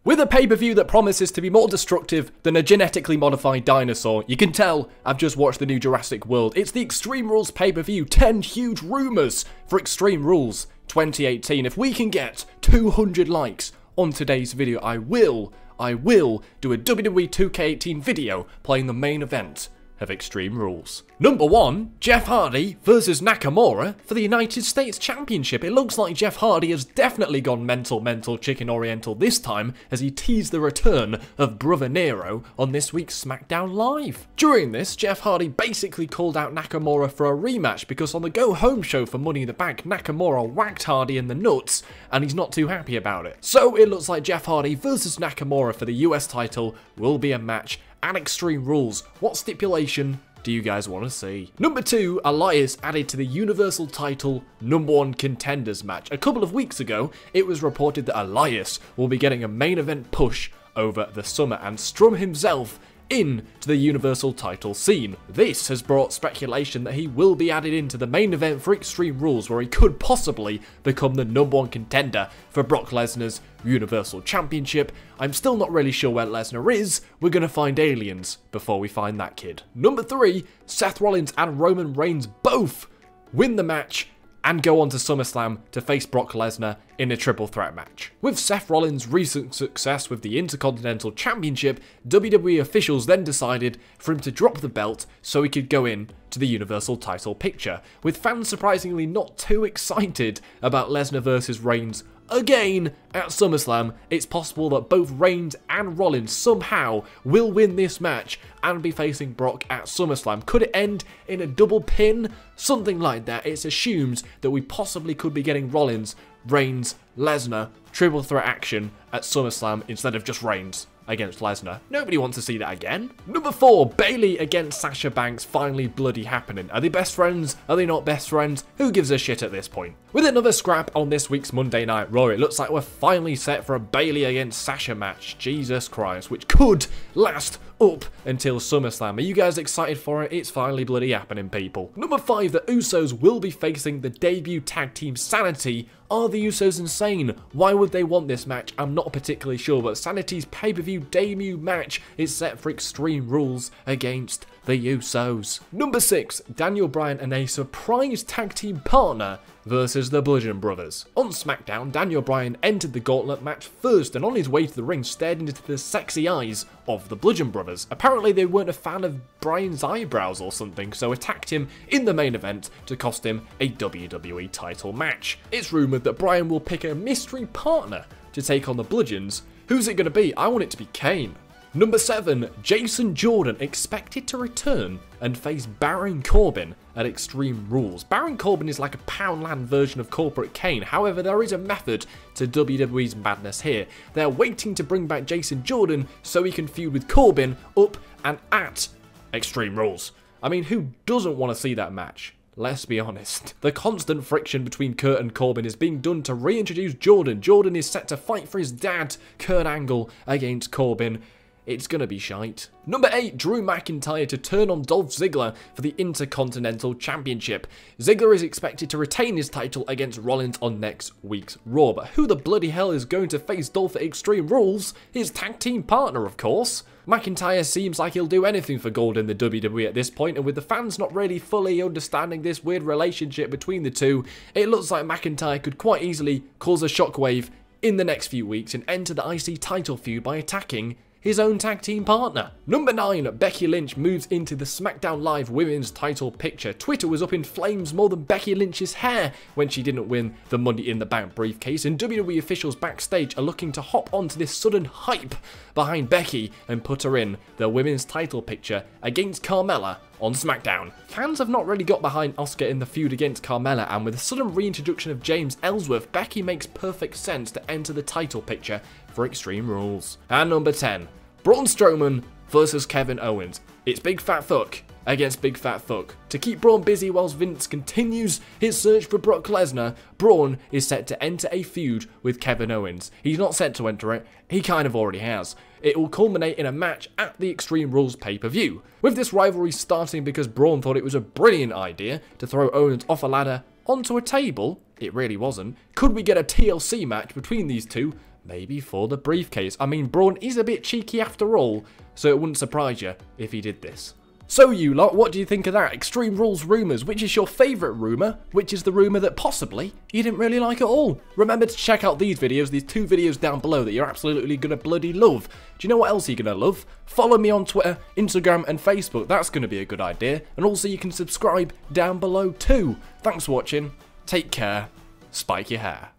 With a pay-per-view that promises to be more destructive than a genetically modified dinosaur, you can tell I've just watched the new Jurassic World. It's the Extreme Rules pay-per-view, 10 huge rumours for Extreme Rules 2018. If we can get 200 likes on today's video, I will do a WWE 2K18 video playing the main event of Extreme Rules. Number 1, Jeff Hardy versus Nakamura for the United States Championship. It looks like Jeff Hardy has definitely gone mental chicken oriental this time as he teased the return of Brother Nero on this week's SmackDown Live. During this, Jeff Hardy basically called out Nakamura for a rematch because on the Go Home show for Money in the Bank, Nakamura whacked Hardy in the nuts and he's not too happy about it. So it looks like Jeff Hardy versus Nakamura for the US title will be a match at Extreme Rules. What stipulation do you guys want to see? Number 2, Elias added to the Universal title #1 contenders match. A couple of weeks ago, it was reported that Elias will be getting a main event push over the summer and strum himself into the Universal title scene. This has brought speculation that he will be added into the main event for Extreme Rules, where he could possibly become the #1 contender for Brock Lesnar's Universal Championship. I'm still not really sure where Lesnar is. We're gonna find aliens before we find that kid. Number 3, Seth Rollins and Roman Reigns both win the match and go on to SummerSlam to face Brock Lesnar in a triple threat match. With Seth Rollins' recent success with the Intercontinental Championship, WWE officials then decided for him to drop the belt so he could go in to the Universal title picture, with fans surprisingly not too excited about Lesnar versus Reigns again at SummerSlam. It's possible that both Reigns and Rollins somehow will win this match and be facing Brock at SummerSlam. Could it end in a double pin? Something like that. It's assumed that we possibly could be getting Rollins, Reigns, Lesnar, triple threat action at SummerSlam instead of just Reigns against Lesnar. Nobody wants to see that again. Number 4, Bayley against Sasha Banks finally bloody happening. Are they best friends? Are they not best friends? Who gives a shit at this point? With another scrap on this week's Monday Night Raw, it looks like we're finally set for a Bayley against Sasha match. Jesus Christ, which could last up until SummerSlam. Are you guys excited for it? It's finally bloody happening, people. Number 5, the Usos will be facing the debut tag team Sanity. Are the Usos insane? Why would they want this match? I'm not particularly sure, but Sanity's pay-per-view debut match is set for Extreme Rules against the Usos. Number 6, Daniel Bryan and a surprise tag team partner versus the Bludgeon Brothers. On SmackDown, Daniel Bryan entered the gauntlet match first and on his way to the ring stared into the sexy eyes of the Bludgeon Brothers. Apparently they weren't a fan of Bryan's eyebrows or something, so attacked him in the main event to cost him a WWE title match. It's rumoured that Bryan will pick a mystery partner to take on the Bludgeons. Who's it going to be? I want it to be Kane. Number 7, Jason Jordan expected to return and face Baron Corbin at Extreme Rules. Baron Corbin is like a Poundland version of Corporate Kane. However, there is a method to WWE's madness here. They're waiting to bring back Jason Jordan so he can feud with Corbin up and at Extreme Rules. I mean, who doesn't want to see that match? Let's be honest. The constant friction between Kurt and Corbin is being done to reintroduce Jordan. Jordan is set to fight for his dad, Kurt Angle, against Corbin. It's gonna be shite. Number 8, Drew McIntyre to turn on Dolph Ziggler for the Intercontinental Championship. Ziggler is expected to retain his title against Rollins on next week's Raw, but who the bloody hell is going to face Dolph at Extreme Rules? His tag team partner, of course. McIntyre seems like he'll do anything for gold in the WWE at this point, and with the fans not really fully understanding this weird relationship between the two, it looks like McIntyre could quite easily cause a shockwave in the next few weeks and enter the IC title feud by attacking his own tag team partner. Number 9, Becky Lynch moves into the SmackDown Live Women's title picture. Twitter was up in flames more than Becky Lynch's hair when she didn't win the Money in the Bank briefcase, and WWE officials backstage are looking to hop onto this sudden hype behind Becky and put her in the women's title picture against Carmella on SmackDown. Fans have not really got behind Asuka in the feud against Carmella, and with the sudden reintroduction of James Ellsworth, Becky makes perfect sense to enter the title picture for Extreme Rules. And number 10, Braun Strowman versus Kevin Owens. It's Big Fat Fuck against Big Fat Fuck. To keep Braun busy whilst Vince continues his search for Brock Lesnar, Braun is set to enter a feud with Kevin Owens. He's not set to enter it, he kind of already has. It will culminate in a match at the Extreme Rules pay-per-view. With this rivalry starting because Braun thought it was a brilliant idea to throw Owens off a ladder onto a table, it really wasn't. Could we get a TLC match between these two? maybe for the briefcase. I mean, Braun is a bit cheeky after all, so it wouldn't surprise you if he did this. So you lot, what do you think of that? Extreme Rules rumours. Which is your favourite rumour? Which is the rumour that possibly you didn't really like at all? Remember to check out these videos, these 2 videos down below that you're absolutely going to bloody love. Do you know what else you're going to love? Follow me on Twitter, Instagram and Facebook. That's going to be a good idea. And also you can subscribe down below too. Thanks for watching. Take care. Spike your hair.